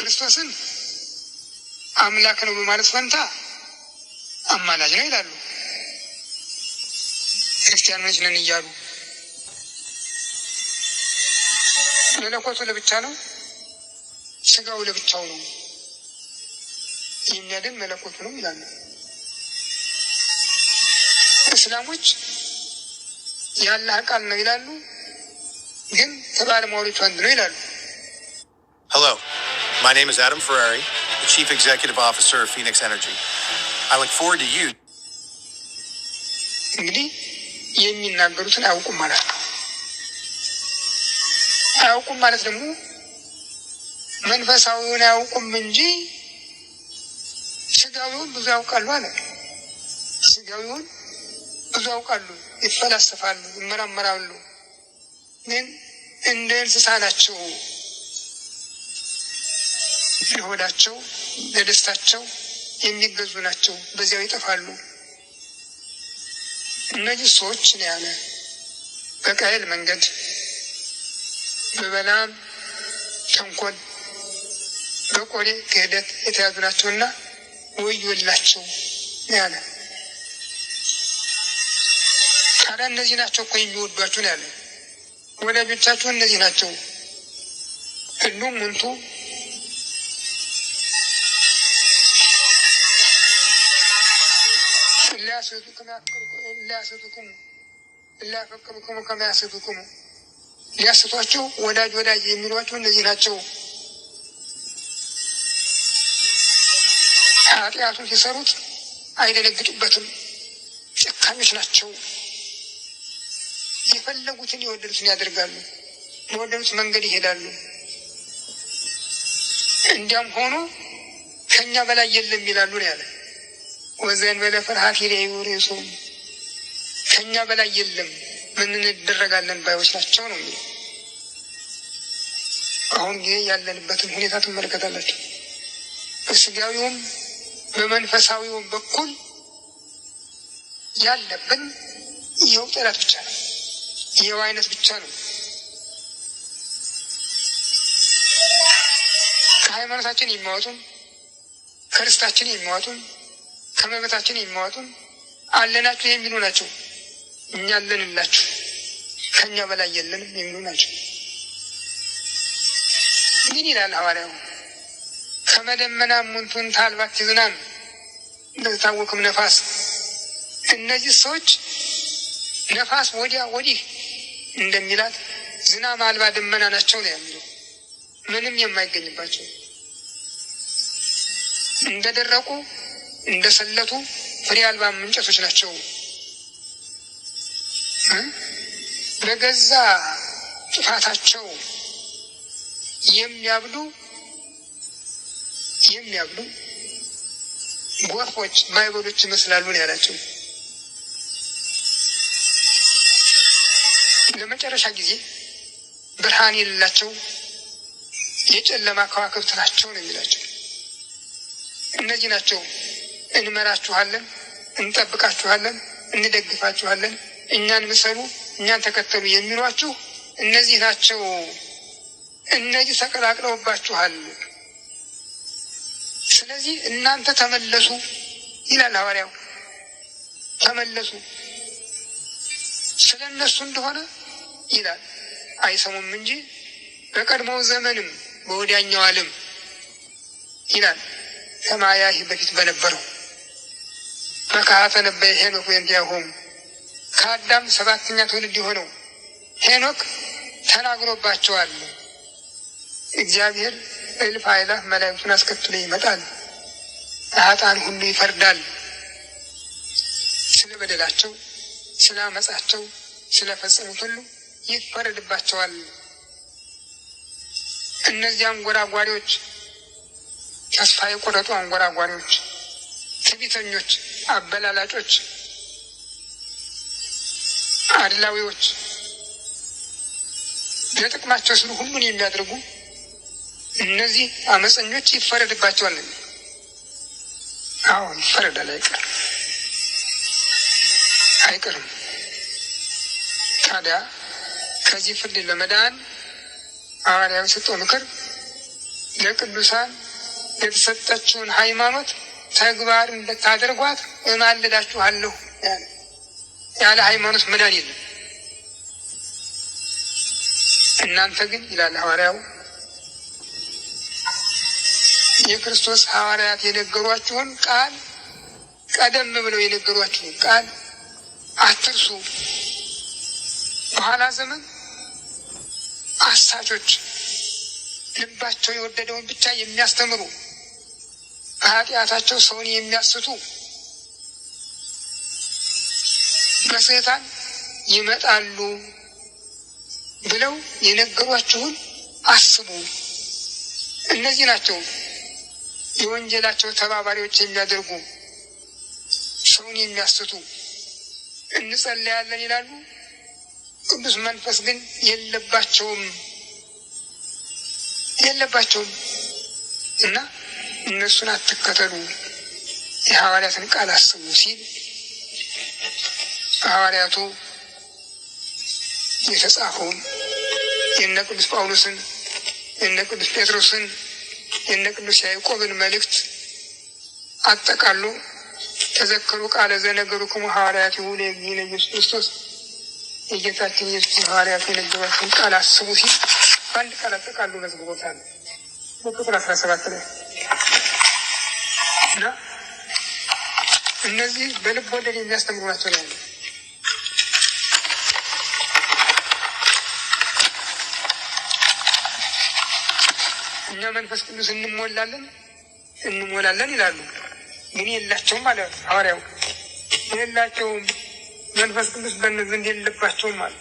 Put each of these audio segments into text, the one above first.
ክርስቶስን አምላክ ነው በማለት ፈንታ አማላጅ ነው ይላሉ። ክርስቲያኖች ነን እያሉ መለኮቱ ለብቻ ነው፣ ስጋው ለብቻው ነው፣ የሚያድን መለኮቱ ነው ይላሉ። እስላሞች የአላህ ቃል ነው ይላሉ፣ ግን ከባለሟሎቹ አንዱ ነው ይላሉ። Hello, my name is Adam Ferrari, the Chief Executive Officer of Phoenix Energy. I look forward to you. እንግዲህ የሚናገሩትን አያውቁም ማለት ነው። አያውቁም ማለት ደግሞ መንፈሳዊውን አያውቁም እንጂ ስጋዊውን ብዙ ያውቃሉ አለ። ስጋዊውን ብዙ ያውቃሉ፣ ይፈላሰፋሉ፣ ይመራመራሉ። ግን እንደ እንስሳ ናቸው። ለሆዳቸው ለደስታቸው የሚገዙ ናቸው፣ በዚያው ይጠፋሉ። እነዚህ ሰዎች ነው ያለ በቃየል መንገድ በበላም ተንኮል በቆሬ ክህደት የተያዙ ናቸውና ወዮላቸው ነው ያለ። ታዲያ እነዚህ ናቸው እኮ የሚወዷችሁ ነው ያለ። ወዳጆቻችሁ እነዚህ ናቸው። ሁሉም ሙንቱ ሊያስቷቸው ወዳጅ የሚሏቸው እነዚህ ናቸው። ኃጢአቱን ሲሰሩት አይደነግጡበትም፣ ጨካኞች ናቸው። የፈለጉትን የወደዱትን ያደርጋሉ፣ በወደዱት መንገድ ይሄዳሉ። እንዲያም ሆኖ ከኛ በላይ የለም ይላሉ ነው ያለ። ወዘእንበለ ፍርሃት ይሬሱ ከኛ በላይ የለም ምን እንደረጋለን ባዮች ናቸው ነው የሚለው። አሁን ጊዜ ያለንበትን ሁኔታ ትመለከታላችሁ። በስጋዊውም በመንፈሳዊውም በኩል ያለብን ይኸው ጠላት ብቻ ነው፣ ይኸው አይነት ብቻ ነው። ከሃይማኖታችን የሚያወጡን፣ ከርስታችን የሚያወጡን፣ ከመብታችን የሚያወጡን አለናችሁ የሚሉ ናቸው። እኛ አለንላችሁ ከኛ በላይ የለንም የሚሉ ናቸው። ምን ይላል ሐዋርያው? ከመደመና ሙንቱን ታልባት ዝናም እንደታወቅም ነፋስ። እነዚህ ሰዎች ነፋስ ወዲያ ወዲህ እንደሚላት ዝናም አልባ ደመና ናቸው ነው የሚለው። ምንም የማይገኝባቸው እንደደረቁ እንደሰለቱ ፍሬ አልባ እንጨቶች ናቸው። በገዛ ጥፋታቸው የሚያብዱ ጎርፎች ማይበሎች ይመስላሉ ነው ያላቸው። ለመጨረሻ ጊዜ ብርሃን የሌላቸው የጨለማ ከዋክብት ናቸው ነው የሚላቸው። እነዚህ ናቸው እንመራችኋለን፣ እንጠብቃችኋለን፣ እንደግፋችኋለን፣ እኛን ምሰሉ፣ እኛን ተከተሉ የሚሏችሁ እነዚህ ናቸው። እነዚህ ተቀላቅለውባችኋል። ስለዚህ እናንተ ተመለሱ ይላል ሐዋርያው። ተመለሱ ስለ እነሱ እንደሆነ ይላል። አይሰሙም እንጂ በቀድሞው ዘመንም በወዲያኛው ዓለም ይላል ከማያህ በፊት በነበረው መካተ ነበየ ሄኖክ ወንዲያሆም ከአዳም 7ኛ ትውልድ የሆነው ሄኖክ ተናግሮባቸዋል። እግዚአብሔር እልፍ አእላፍ መላእክቱን አስከትሎ ይመጣል፣ ኃጥአን ሁሉ ይፈርዳል። ስለ በደላቸው፣ ስለ አመጻቸው፣ ስለ ፈጸሙት ሁሉ ይፈረድባቸዋል። እነዚህ አንጎራጓሪዎች፣ ተስፋ የቆረጡ አንጎራጓሪዎች፣ ትዕቢተኞች፣ አበላላጮች፣ አድላዊዎች፣ ለጥቅማቸው ሲሉ ሁሉን የሚያደርጉ እነዚህ አመፀኞች ይፈረድባቸዋል። አዎ ይፈረዳል፣ አይቀርም። ታዲያ ከዚህ ፍርድ ለመዳን ሐዋርያው የሰጠው ምክር ለቅዱሳን የተሰጠችውን ሃይማኖት ተግባር እንድታደርጓት እማልዳችኋለሁ ያለ ሃይማኖት መዳን የለም። እናንተ ግን ይላል ሐዋርያው የክርስቶስ ሐዋርያት የነገሯችሁን ቃል ቀደም ብለው የነገሯችሁን ቃል አትርሱ። በኋላ ዘመን አሳቾች ልባቸው የወደደውን ብቻ የሚያስተምሩ በኃጢአታቸው ሰውን የሚያስቱ በሰይጣን ይመጣሉ ብለው የነገሯችሁን አስቡ። እነዚህ ናቸው የወንጀላቸው ተባባሪዎች የሚያደርጉ ሰውን የሚያስቱ። እንጸልያለን ይላሉ፣ ቅዱስ መንፈስ ግን የለባቸውም እና እነሱን አትከተሉ፣ የሐዋርያትን ቃል አስቡ ሲል ሐዋርያቱ የተጻፈውን የነ ቅዱስ ጳውሎስን የነ ቅዱስ ጴጥሮስን የነ ቅዱስ ያዕቆብን መልእክት አጠቃሎ ተዘከሩ ቃለ ዘነገሩክሙ ሐዋርያቲሁ ለእግዚእነ ኢየሱስ ክርስቶስ የጌታችን ኢየሱስ ሐዋርያት የነገሯቸውን ቃል አስቡ ሲል በአንድ ቃል አጠቃሎ መዝግቦታል በቁጥር 17 ላይ እና እነዚህ በልብ ወለድ የሚያስተምሩ ናቸው ያለ። እኛ መንፈስ ቅዱስ እንሞላለን ይላሉ፣ ግን የላቸውም አለ ሐዋርያው። የላቸውም መንፈስ ቅዱስ በእነዚህ ዘንድ የለባቸውም አለ።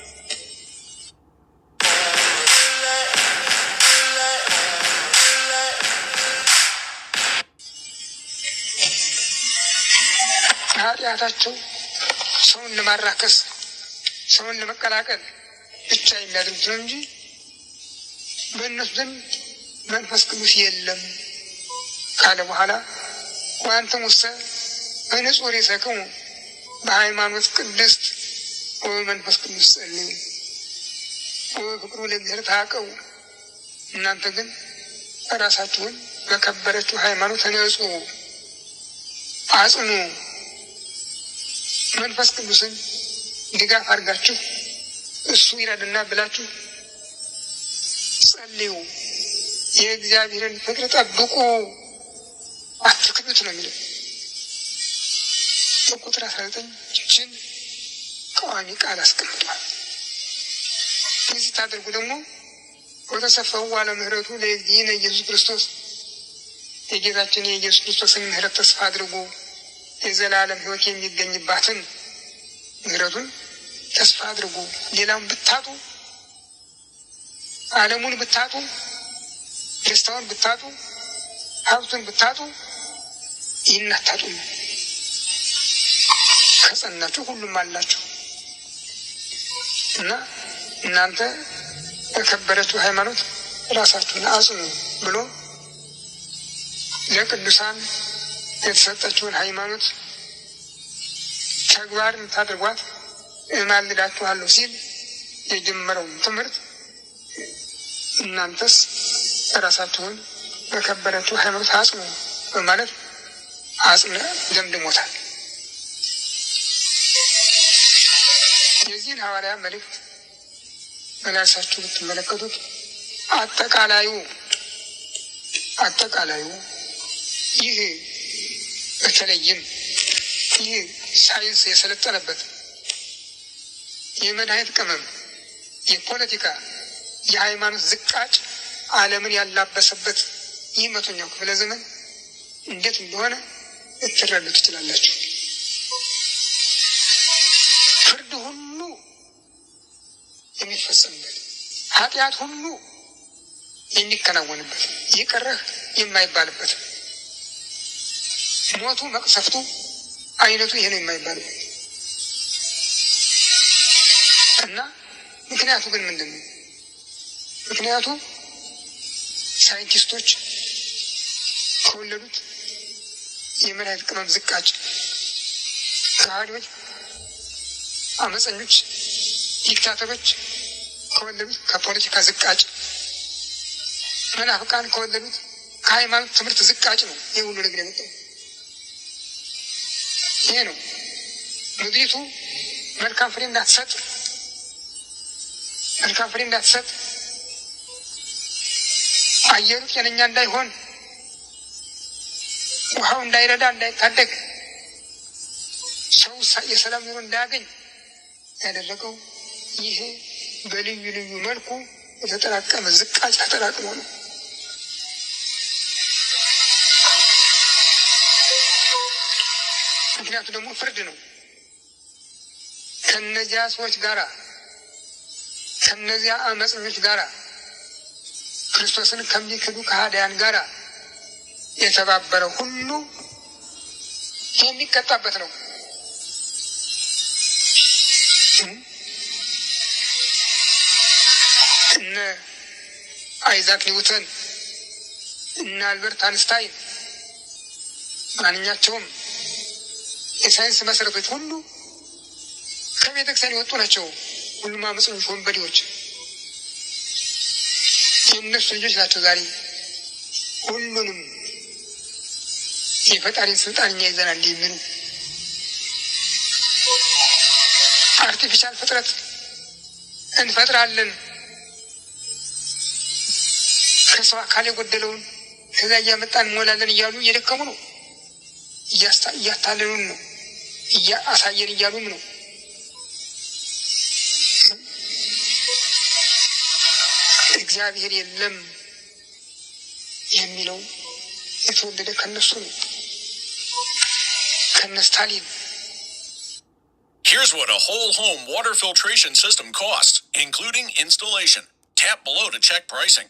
ኃጢአታቸው ሰውን ለማራከስ ሰውን ለመቀላቀል ብቻ የሚያደርጉት ነው እንጂ በእነሱ ዘንድ መንፈስ ቅዱስ የለም ካለ በኋላ ወአንትሙ ውስተ በንጹሕ ርእሰክሙ በሃይማኖት ቅድስት ወበመንፈስ ቅዱስ ጸልዩ ወበፍቅሩ ለእግዚአብሔር ታቀቡ። እናንተ ግን ራሳችሁን በከበረችው ሃይማኖት ተነጹ፣ አጽኑ። መንፈስ ቅዱስን ድጋፍ አድርጋችሁ እሱ ይረድና ብላችሁ ጸልዩ። የእግዚአብሔርን ፍቅር ጠብቁ፣ አትክዱት ነው የሚለው። በቁጥር 19 ይህችን ቋሚ ቃል አስቀምጧል። ይህ ስታደርጉ ደግሞ ወተሰፈው ዋለ ምህረቱ ለእግዚእነ ኢየሱስ ክርስቶስ የጌታችን የኢየሱስ ክርስቶስን ምህረት ተስፋ አድርጉ። የዘላለም ሕይወት የሚገኝባትን ምህረቱን ተስፋ አድርጉ። ሌላውን ብታጡ፣ ዓለሙን ብታጡ፣ ደስታውን ብታጡ፣ ሀብቱን ብታጡ ይህን አታጡም። ከጸናችሁ ሁሉም አላችሁ እና እናንተ በከበረችው ሃይማኖት ራሳችሁን አጽኑ ብሎ ለቅዱሳን የተሰጠችውን ሃይማኖት ተግባር እንድታደርጓት እማልዳችኋለሁ ሲል የጀመረውን ትምህርት እናንተስ ራሳችሁን በከበረችው ሃይማኖት አጽኑ በማለት አጽነ ደምድሞታል። የዚህን ሐዋርያ መልእክት መላልሳችሁ ብትመለከቱት አጠቃላዩ ይህ በተለይም ይህ ሳይንስ የሰለጠነበት የመድኃኒት ቅመም፣ የፖለቲካ፣ የሃይማኖት ዝቃጭ ዓለምን ያላበሰበት ይህ 100ኛው ክፍለ ዘመን እንዴት እንደሆነ ልትረዱ ትችላላችሁ። ፍርድ ሁሉ የሚፈጸምበት፣ ኃጢአት ሁሉ የሚከናወንበት፣ ይቅርህ የማይባልበት፣ ሞቱ መቅሰፍቱ አይነቱ ይሄ ነው የማይባልበት እና ምክንያቱ ግን ምንድን ነው? ምክንያቱ ሳይንቲስቶች ከወለዱት የመድኃኒት ቅመም ዝቃጭ፣ ከሃዲዎች፣ አመፀኞች፣ ዲክታተሮች ከወለዱት ከፖለቲካ ዝቃጭ መናፍቃን ከወለዱት ከሃይማኖት ትምህርት ዝቃጭ ነው ይህ ሁሉ ነገር የመጣው። ይሄ ነው ምድሪቱ መልካም ፍሬ እንዳትሰጥ አየሩ ጤነኛ እንዳይሆን ውሃው እንዳይረዳ እንዳይታደግ ሰው የሰላም ኑሮ እንዳያገኝ ያደረገው ይሄ በልዩ ልዩ መልኩ የተጠራቀመ ዝቃጭ ተጠራቅሞ ነው። ምክንያቱ ደግሞ ፍርድ ነው። ከነዚያ ሰዎች ጋራ ከነዚያ አመፀኞች ጋራ ክርስቶስን ከሚክዱ ከሃዲያን ጋራ የተባበረ ሁሉ የሚቀጣበት ነው። እነ አይዛክ ኒውተን እነ አልበርት አንስታይን ማንኛቸውም የሳይንስ መሰረቶች ሁሉ ከቤተክርስቲያን የወጡ ናቸው። ሁሉም አመፀኞች ወንበዴዎች የእነሱ ልጆች ናቸው። ዛሬ ሁሉንም የፈጣሪን ስልጣን እኛ ይዘናል የሚሉ አርቲፊሻል ፍጥረት እንፈጥራለን ከሰው አካል የጎደለውን ከዛ እያመጣን እንሞላለን እያሉ እየደከሙ ነው። እያታለሉን ነው። አሳየን እያሉም ነው። እግዚአብሔር የለም የሚለው የተወለደ ከነሱ ነው፣ ከነ ስታሊን። Here's what a whole home water filtration system costs, including installation. Tap below to check pricing.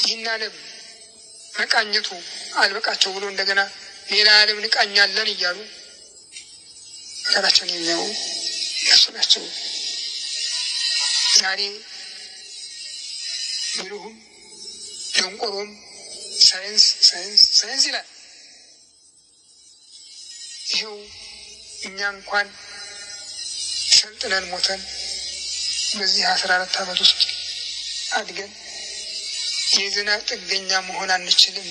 ይህን ዓለም መቃኘቱ አልበቃቸው ብሎ እንደገና ሌላ ዓለም እንቃኛለን እያሉ ራሳቸውን የሚያዩ እነሱ ናቸው። ዛሬ ብልሁም ደንቆሮም ሳይንስ ይላል። ይኸው እኛ እንኳን ሰልጥነን ሞተን በዚህ 14 ዓመት ውስጥ አድገን የዝናብ ጥገኛ መሆን አንችልም።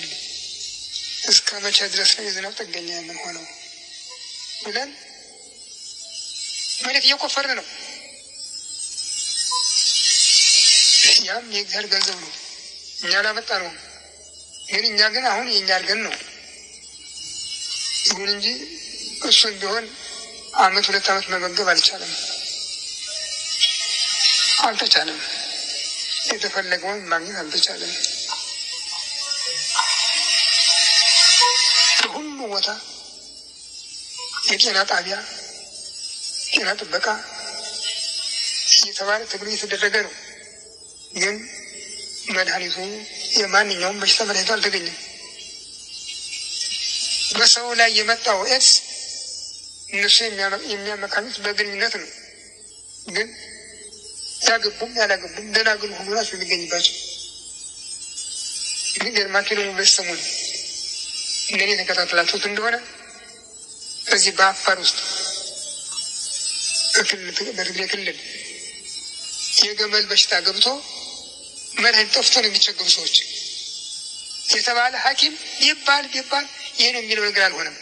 እስከ መቼ ድረስ ነው የዝናብ ጥገኛ የምንሆነው ብለን መሬት እየቆፈርን ነው። ያም የእግዚአብሔር ገንዘብ ነው፣ እኛ ላመጣነው። ግን እኛ ግን አሁን የእኛ አድርገን ነው። ይሁን እንጂ እሱን ቢሆን 1 2 ዓመት መመገብ አልቻለም። የተፈለገውን ማግኘት አልተቻለም። በሁሉ ቦታ የጤና ጣቢያ፣ ጤና ጥበቃ እየተባለ ትግሉ እየተደረገ ነው። ግን መድኃኒቱ የማንኛውም በሽታ መድኃኒቱ አልተገኘም። በሰው ላይ የመጣው ኤድስ እነሱ የሚያመካኙት በግንኙነት ነው። ግን ያገቡም ያላገቡም ደናግል ሁሉ ናቸው የሚገኝባቸው። ግን ገርማችሁ ደግሞ በሰሞኑ እንደኔ ተከታተላችሁት እንደሆነ በዚህ በአፋር ውስጥ በትግራይ ክልል የገመል በሽታ ገብቶ መድኃኒት ጠፍቶ ነው የሚቸገሩ ሰዎች የተባለ ሐኪም ቢባል ይሄ ነው የሚለው ነገር አልሆነም።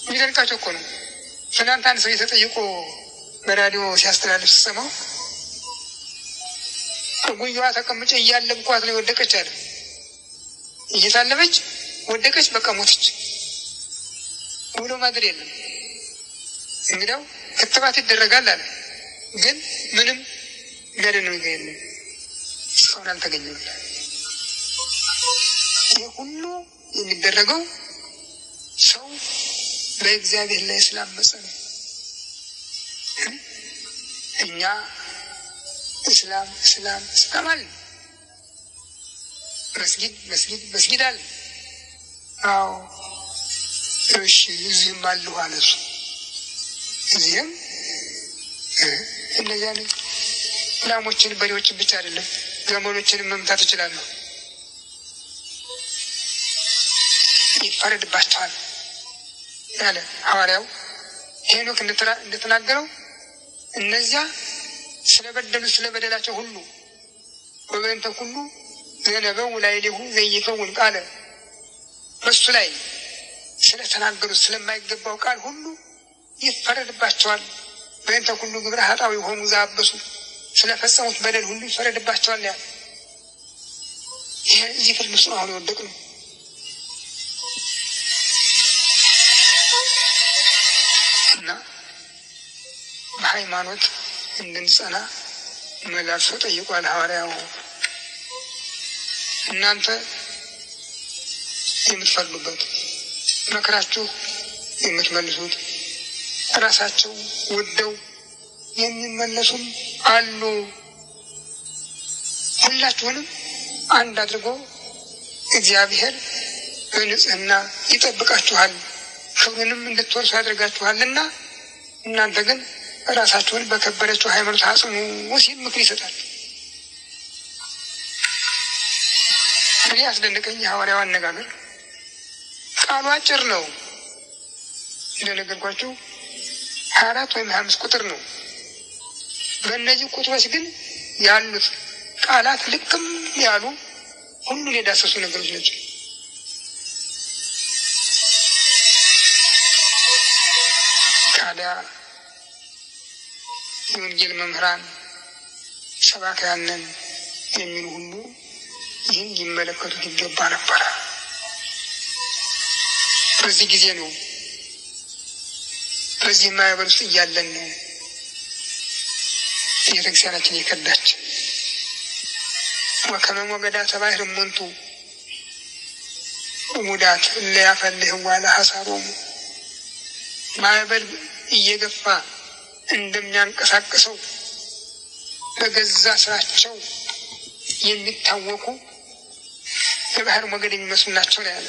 የሚደንቃቸው እኮ ነው። ትናንት አንድ ሰው የተጠየቁ በራዲዮ ሲያስተላልፍ ስሰማው ጉያዋ ተቀምጬ እያለብኳት ነው የወደቀች አለ። እየሳለበች ወደቀች፣ በቃ ሞተች። ውሎ ማድር የለም። እንግዲያው ክትባት ይደረጋል አለ። ግን ምንም ገደል ነገር የለም፣ እስካሁን አልተገኘም። ይህ ሁሉ የሚደረገው ሰው በእግዚአብሔር ላይ ስላመፀ ነው። እኛ እስላም አለ፣ መስጊድ አለ። አዎ እሺ፣ እዚህም አለሁ አለ እሱ። እዚህም እነዚያ ላሞችን በሬዎችን ብቻ አይደለም ገመሎችንም መምታት እችላለሁ። ይፈረድባቸዋል ያለ ሐዋርያው ሄኖክ እንደተናገረው እነዚያ ስለበደሉ ስለበደላቸው ሁሉ ወበእንተ ኩሉ ዘነበው ላዕሌሁ ዘይከውን ቃለ በሱ ላይ ስለተናገሩት ስለማይገባው ቃል ሁሉ ይፈረድባቸዋል። በእንተ ኩሉ ግብረ ኃጣዊ ሆኑ ዘአበሱ ስለፈጸሙት በደል ሁሉ ይፈረድባቸዋል ያለ ይሄ እዚህ ፍርድ ውስጥ አሁን የወደቅ ነው። እና በሃይማኖት እንድንጸና መላልሶ ጠይቋል ሐዋርያው። እናንተ የምትፈርዱበት መከራችሁ የምትመልሱት ራሳቸው ወደው የሚመለሱም አሉ። ሁላችሁንም አንድ አድርጎ እግዚአብሔር በንጽህና ይጠብቃችኋል፣ ክብሩንም እንድትወርሱ ያደርጋችኋልና እናንተ ግን ራሳችሁን በከበረችው ሃይማኖት አጽኑ ሲል ምክር ይሰጣል። እኔ ያስደነቀኝ የሐዋርያው አነጋገር ቃሉ አጭር ነው። እንደነገርኳችሁ 24 ወይም 25 ቁጥር ነው። በእነዚህ ቁጥሮች ግን ያሉት ቃላት ልክም ያሉ ሁሉን የዳሰሱ ነገሮች ናቸው። ታዲያ የወንጌል መምህራን ሰባክያንን የሚሉ ሁሉ ይህን ሊመለከቱት ይገባ ነበረ። በዚህ ጊዜ ነው፣ በዚህ ማዕበል ውስጥ እያለን ነው ቤተክርስቲያናችን የከዳች። ወከመ ሞገዳተ ባሕር እሙንቱ እሙዳት እለያፈልህዋ ለሐሳሮሙ ማዕበል እየገፋ እንደሚያንቀሳቅሰው በገዛ ስራቸው የሚታወቁ የባህር ሞገድ የሚመስሉ ናቸው ነው ያለ።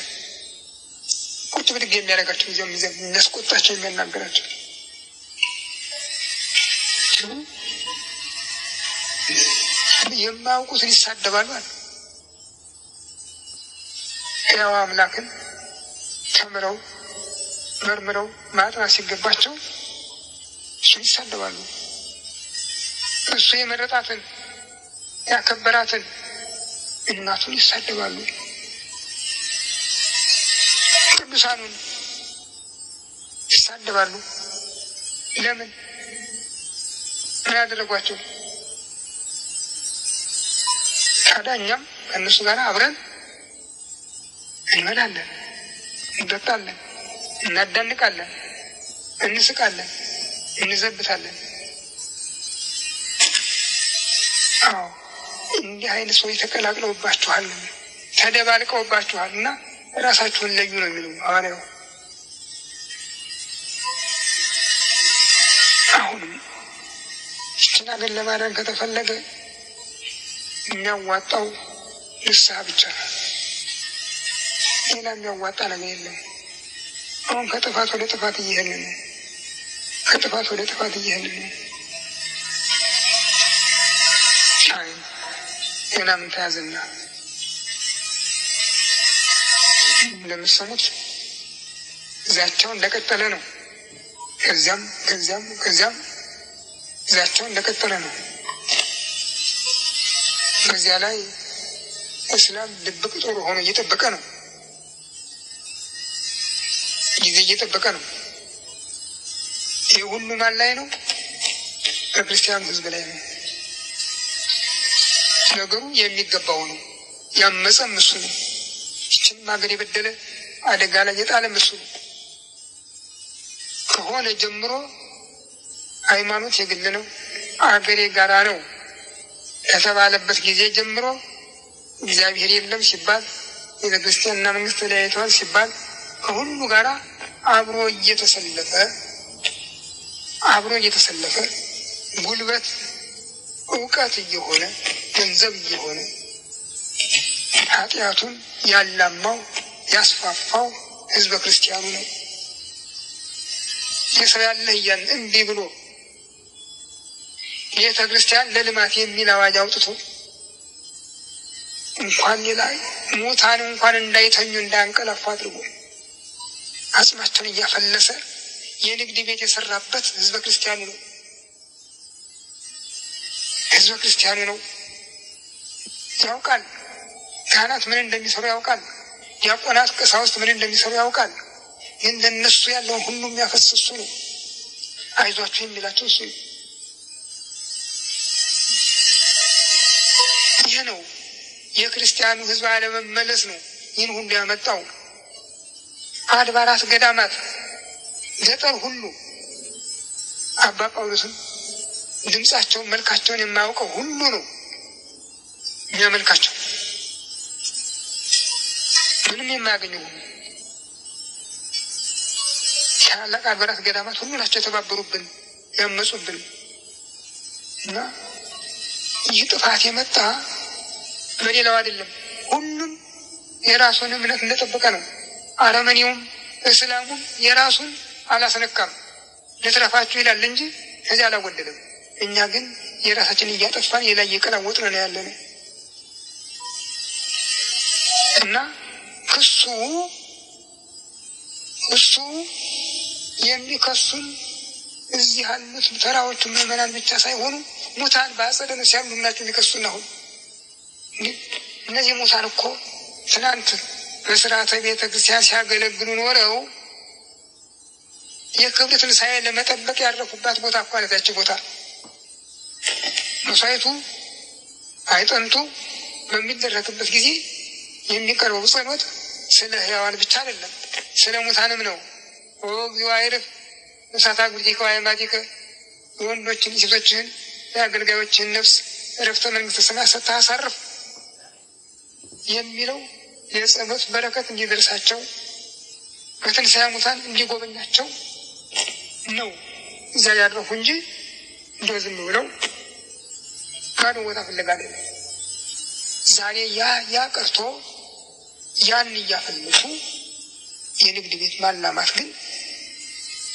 ቁጭ ብድግ የሚያደርጋቸው ጊዜ የሚያስቆጣቸው የሚያናገራቸው የማያውቁትን ይሳደባሉ አለ። ሕያው አምላክን ተምረው መርምረው ማጥናት ሲገባቸው እሱን ይሳደባሉ። እሱ የመረጣትን ያከበራትን እናቱን ይሳደባሉ። ቅዱሳኑን ይሳደባሉ። ለምን? ምን ያደረጓቸው? ታዲያ እኛም ከእነሱ ጋር አብረን እንበላለን፣ እንጠጣለን፣ እናዳንቃለን፣ እንስቃለን፣ እንዘብታለን። አዎ እንዲህ አይነት ሰዎች ተቀላቅለውባችኋል፣ ተደባልቀውባችኋል እና ራሳችሁን ለዩ ነው የሚለው ሐዋርያው። አሁንም ይህችን ሀገር ለማዳን ከተፈለገ የሚያዋጣው ንስሐ ብቻ ነው። ሌላ የሚያዋጣ ነገር የለም። አሁን ከጥፋት ወደ ጥፋት እየሄድን ነው። ከጥፋት ወደ ጥፋት እየሄድን ነው። አይ ገና ምን ተያዘና እንደምትሰሙት ዛቻው እንደቀጠለ ነው። ከዚያም ዛቻው እንደቀጠለ ነው። በዚያ ላይ እስላም ድብቅ ጦር ሆኖ እየጠበቀ ነው። ጊዜ እየጠበቀ ነው። ይህ ሁሉ ማን ላይ ነው? በክርስቲያኑ ሕዝብ ላይ ነው። ነገሩ የሚገባው ነው። ያመፀም እሱ ነው። ይህችንም ሀገር የበደለ አደጋ ላይ የጣለም እሱ ነው። ከሆነ ጀምሮ ሃይማኖት የግል ነው፣ አገር የጋራ ነው ከተባለበት ጊዜ ጀምሮ እግዚአብሔር የለም ሲባል፣ ቤተክርስቲያንና መንግስት ተለያይተዋል ሲባል ከሁሉ ጋራ አብሮ እየተሰለፈ ጉልበት እውቀት እየሆነ ገንዘብ እየሆነ ኃጢአቱን ያላማው ያስፋፋው ህዝበ ክርስቲያኑ ነው። የሰው ያለህ እያለ እምቢ ብሎ ቤተ ክርስቲያን ለልማት የሚል አዋጅ አውጥቶ እንኳን ሌላ ሙታን እንኳን እንዳይተኙ እንዳያንቀላፉ አድርጎ አጽማቸውን እያፈለሰ የንግድ ቤት የሰራበት ህዝበ ክርስቲያኑ ነው። ህዝበ ክርስቲያኑ ነው ያውቃል። ካህናት ምን እንደሚሰሩ ያውቃል። ዲያቆናት ቀሳውስት ምን እንደሚሰሩ ያውቃል። ግን ለነሱ ያለውን ሁሉ የሚያፈስሱ ነው። አይዟችሁ የሚላቸው እሱ ይህ ነው። የክርስቲያኑ ህዝብ አለመመለስ ነው ይህን ሁሉ ያመጣው። አድባራት ገዳማት ገጠር ሁሉ አባ ጳውሎስን ድምፃቸውን መልካቸውን የማያውቀው ሁሉ ነው የሚያመልካቸው። ምንም የማያገኘው ሁሉ ታላላቅ አድባራት ገዳማት ሁሉ ናቸው የተባበሩብን ያመፁብን። እና ይህ ጥፋት የመጣ በሌላው አይደለም። ሁሉም የራሱን እምነት እንደጠበቀ ነው። አረመኔውም እስላሙም የራሱን አላስነካም። ልትረፋችሁ ይላል እንጂ ከዚያ አላጎደለም። እኛ ግን የራሳችን እያጠፋን የላይ እየቀላወጥን ነው ያለነው። እና እሱ የሚከሱን እዚህ ያሉት ተራዎቹ ምዕመናን ብቻ ሳይሆኑ ሙታን በአጸደ ነፍስ ያሉ ናቸው የሚከሱን። አሁን እነዚህ ሙታን እኮ ትናንት በስርዓተ ቤተ ክርስቲያን ሲያገለግሉ ኖረው የክብር ትንሣኤ ለመጠበቅ ያረፉባት ቦታ እኮ አለታች ቦታ መስዋዕቱ አይጠንቱ በሚደረግበት ጊዜ የሚቀርበው ጸሎት ስለ ሕያዋን ብቻ አይደለም፣ ስለ ሙታንም ነው። ወእግዚኦ አይርፍ እሳታ ጉርጂከ ወአዕማዲከ፣ የወንዶችን የሴቶችህን የአገልጋዮችህን ነፍስ ዕረፍተ መንግሥተ ሰማያት ሰጥተህ አሳርፍ የሚለው የጸሎት በረከት እንዲደርሳቸው በትንሣኤ ሙታን እንዲጎበኛቸው ነው እዛ ያረፉ እንጂ እንደው ዝም ብለው ባዶ ቦታ ፍለጋ አይደለም። ዛሬ ያ ቀርቶ ያን እያፈለሱ የንግድ ቤት ማላማት ግን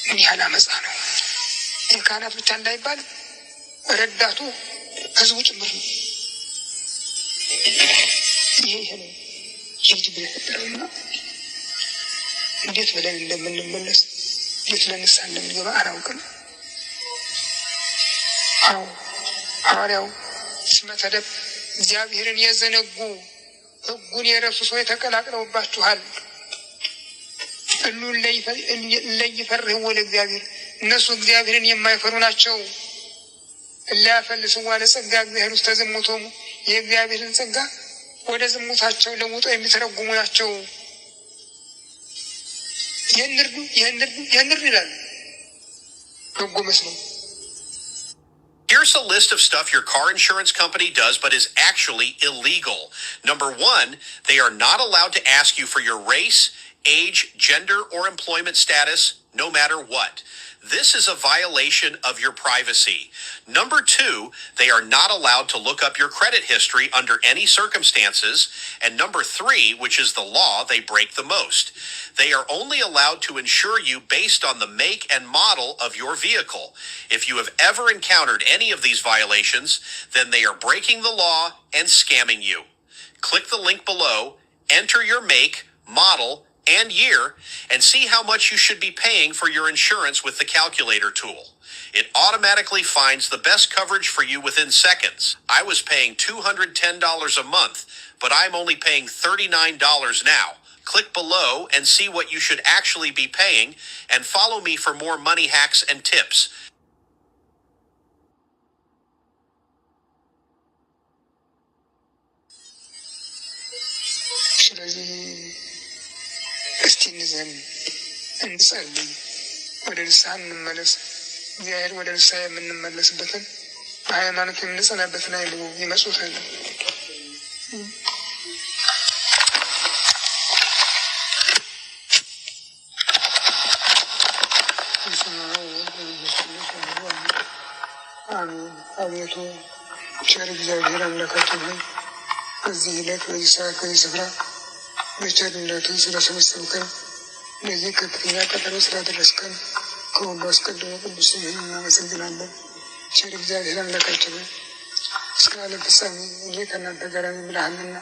እንዲህ ያለ አመፃ ነው። የካህናት ብቻ እንዳይባል ረዳቱ ህዝቡ ጭምር ነው። ይሄ ነው ችግር የፈጠረውና እንዴት ብለን እንደምንመለስ እንዴት ለንስሐ እንደምንገባ አላውቅም። አዎ ሐዋርያው እስመ ተደብ እግዚአብሔርን የዘነጉ ሕጉን የረሱ ሰዎች ተቀላቅለውባችኋል። እሉ እለይፈርህዎ ለእግዚአብሔር፣ እነሱ እግዚአብሔርን የማይፈሩ ናቸው። እላያፈልስዋ ለጸጋ እግዚአብሔር ውስጥ ተዝሙቶሙ፣ የእግዚአብሔርን ጸጋ ወደ ዝሙታቸው ለውጦ የሚተረጉሙ ናቸው። ይህን እርዱ ይላል ሕጉ መስለው። Here's a list of stuff your car insurance company does but is actually illegal. Number 1, they are not allowed to ask you for your race, age, gender, or employment status, no matter what. This is a violation of your privacy. Number 2, they are not allowed to look up your credit history under any circumstances. And number 3, which is the law they break the most, they are only allowed to insure you based on the make and model of your vehicle. If you have ever encountered any of these violations, then they are breaking the law and scamming you. Click the link below, enter your make, model, and year, and see how much you should be paying for your insurance with the calculator tool. It automatically finds the best coverage for you within seconds. I was paying $210 a month, but I'm only paying $39 now. Click below and see what you should actually be paying, and follow me for more money hacks and tips. እስቲ እንጸልይ፣ ወደ ንስሐ እንመለስ። እግዚአብሔር ወደ ንስሐ የምንመለስበትን በሃይማኖት የምንጸናበትን ኃይሉ ይመጹታል። አሜን። አቤቱ ቸር እግዚአብሔር አምላካችን ሆይ በዚህ ዕለት በዚህ ሰዓት በዚህ ስፍራ በቸርነቱ ስለሰበሰብከን ለዚህ ከፍተኛ ቀጠሮ ስላደረስከን ከሁሉ አስቀድሞ ቅዱስ ስምህን እናመሰግናለን። ቸር እግዚአብሔር አምላካችን ሆይ እስከ ዓለም ፍጻሜ እኔ ከእናንተ ጋር እንምልሃልና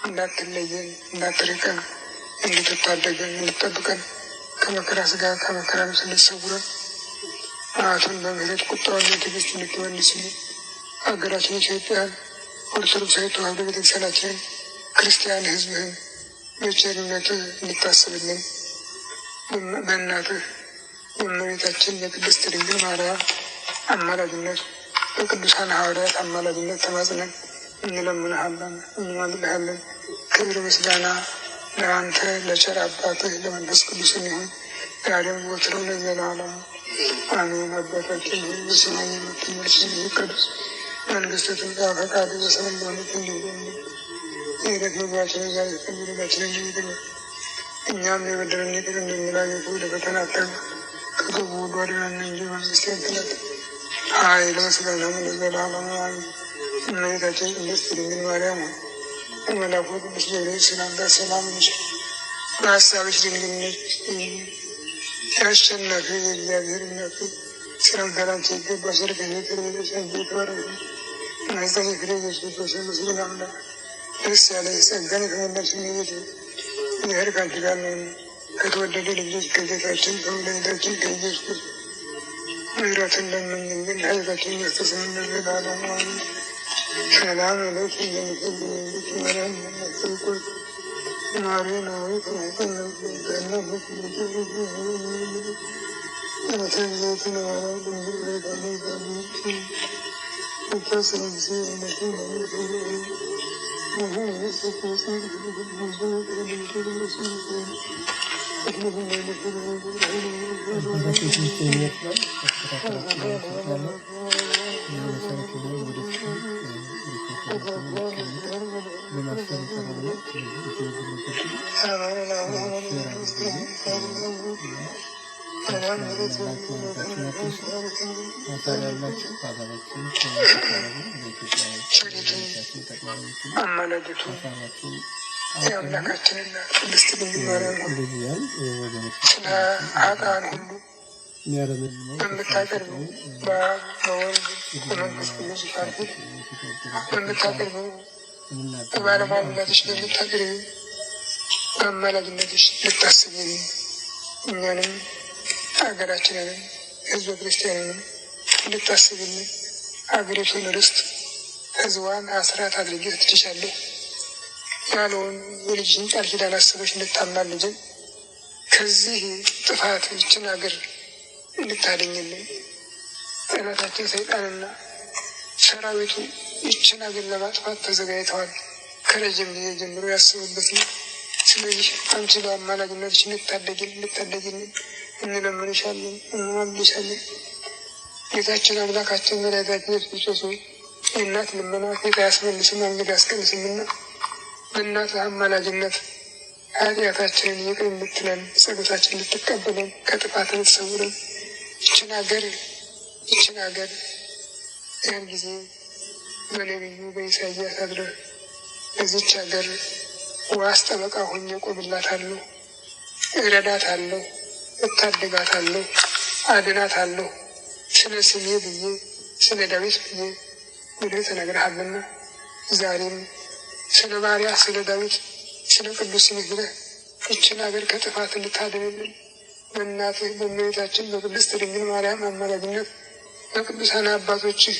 እንዳትለየን፣ እንዳትርቀን፣ እንድትታደገን፣ እንድትጠብቀን ከመከራ ስጋ ከመከራ ነፍስ እንድትሰውረን መዓቱን በምህረት ቁጣውን በትዕግስት እንድትመልስልን ሀገራችን ኢትዮጵያን፣ ኦርቶዶክሳዊ ተዋሕዶ ቤተክርስቲያናችንን፣ ክርስቲያን ሕዝብህን በቸርነትህ እንድታስብልን በእናትህ በእመቤታችን በቅድስት ድንግል ማርያም አማላጅነት በቅዱሳን ሐዋርያት አማላጅነት ተማጽነን እንለምንሃለን፣ እንማልድሃለን። ክብር ምስጋና ለአንተ ለቸር አባትህ ለመንፈስ ቅዱስ ይሁን ዛሬም ዘወትርም ለዘላለሙ አሜን። አባታችን ሆይ በሰማይ የምትኖር ስምህ ይቀደስ፣ መንግሥትህ ትምጣ፣ ፈቃድህ በሰማይ እንደሆነች እንዲሁ በምድር የዕለት ምግባችንን ዛሬ ስጠን፣ በደላችንን ይቅር በለን እኛም የበደሉንን ይቅር እንደምንል፣ አቤቱ ወደ ፈተና አታግባን ከክፉ ሁሉ አድነን እንጂ መንግሥት ያንተ ናት፣ ኃይል ምስጋናም ለዘላለሙ አሜን። እመቤታችን ቅድስት ድንግል ማርያም ሆይ በመልአኩ ቅዱስ ገብርኤል ሰላምታ ሰላም እንልሻለን። በሐሳብሽ ድንግል ነሽ፣ ያሸናፊ የእግዚአብሔር እናት ሰላምታ ላንቺ ይገባሻል። ከሴቶች ተለይተሽ አንቺ የተባረክሽ የማኅፀንሽ ፍሬ ኢየሱስ ክርስቶስ ምስጉን አምላክ ደስ ያለሽ ጸጋን የተመላሽ እመቤት ሆይ እግዚአብሔር ከአንቺ ጋር ነውና ከተወደደ ልጅሽ ከጌታችን ከመድኃኒታችን ከኢየሱስ ክርስቶስ ምሕረትን ለምኝልን ኃጢአታችንን ያስተሰርይልን ለዘላለሙ አሜን። ሰላም ለኪ የምትወልድ ማርያም ናስተቆት ማርያም ሆይ ከመጠን አማላጅቱ የአምላካችንና ቅድስት ድንግል ማርያም ስለ ኃጥአን ሁሉ በምታቀርበው በአብ በወልድ በመንፈስ ቅዱስ ፊት በምታቀርበው በባለሟልነትሽ በምታቀርበው በአማላጅነትሽ ልታስቢን እኛንም ሀገራችንንም ሕዝበ ክርስቲያንንም እንድታስብልን ሀገሪቱን ርስት ሕዝቧን አስራት አድርጌ ትትሻለሁ ያለውን የልጅሽን ቃል ኪዳን አስበሽ እንድታማልጅን ከዚህ ጥፋት ይችን ሀገር እንድታደኝልን ጠላታችን ሰይጣንና ሰራዊቱ ይችን ሀገር ለማጥፋት ተዘጋጅተዋል። ከረጅም ጊዜ ጀምሮ ያስቡበት ነው። ስለዚህ አንቺ በአማላጅነትሽ እንድታደጊልን እንለምንሻለን፣ እንማልድሻለን። ጌታችን አምላካችን መድኃኒታችን ኢየሱስ ክርስቶስ ሆይ የእናት ልመና ጌታ ያስመልስም መንገድ ያስቀንስምና በእናት አማላጅነት ኃጢአታችንን ይቅር እንድትለን ጸሎታችን ልትቀበለን ከጥፋት ልትሰውርን ይችን ሀገር ያን ጊዜ በነቢዩ በኢሳይያስ አድረህ በዚች ሀገር ዋስ ጠበቃ ሆኜ ቆምላታለሁ፣ እረዳታለሁ፣ እታደጋታለሁ፣ አድናታለሁ ስለ ስሜ ብዬ ስለ ዳዊት ብዬ ብለህ ተነግረሃልና ዛሬም ስለ ባሪያ ስለ ዳዊት ስለ ቅዱስ ስምህ ብለህ ይችን ሀገር ከጥፋት እንድታድንልን በእናትህ በእመቤታችን በቅድስት ድንግል ማርያም አማላጅነት በቅዱሳን አባቶችህ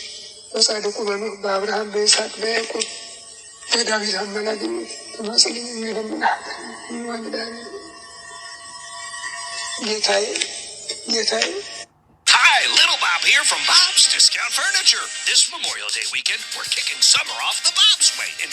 በጻድቁ በኖህ በአብርሃም በይስሐቅ በያዕቆብ በዳዊት አማላጅነት ተማጽነን እንለምንሃለን፣ እንማልድሃለን። ጌታዬ Hi, Little Bob here from Bob's Discount Furniture. This Memorial Day weekend, we're kicking summer off the Bob's way in